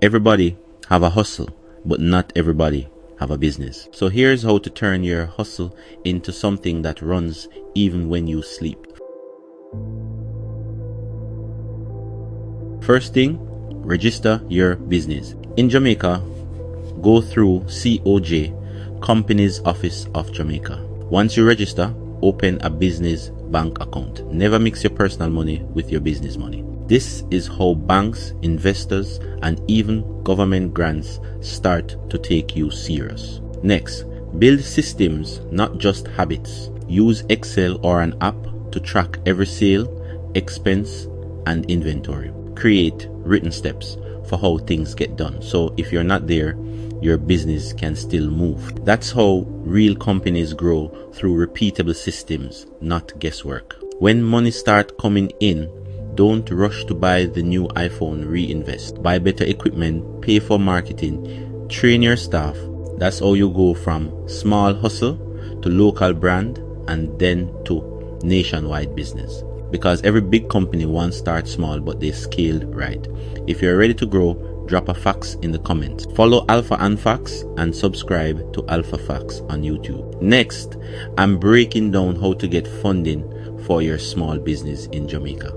Everybody have a hustle, but not everybody have a business. So here's how to turn your hustle into something that runs even when you sleep. First thing, register your business. In Jamaica, go through COJ, Companies Office of Jamaica. Once you register, open a business bank account. Never mix your personal money with your business money. This is how banks, investors, and even government grants start to take you serious. Next, build systems, not just habits. Use Excel or an app to track every sale, expense, and inventory. Create written steps for how things get done. So if you're not there, your business can still move. That's how real companies grow, through repeatable systems, not guesswork. When money starts coming in, don't rush to buy the new iPhone, reinvest. Buy better equipment, pay for marketing, train your staff. That's how you go from small hustle to local brand and then to nationwide business. Because every big company wants to start small, but they scale right. If you're ready to grow, drop a fax in the comments. Follow Alpha and Fax and subscribe to Alpha Fax on YouTube. Next, I'm breaking down how to get funding for your small business in Jamaica.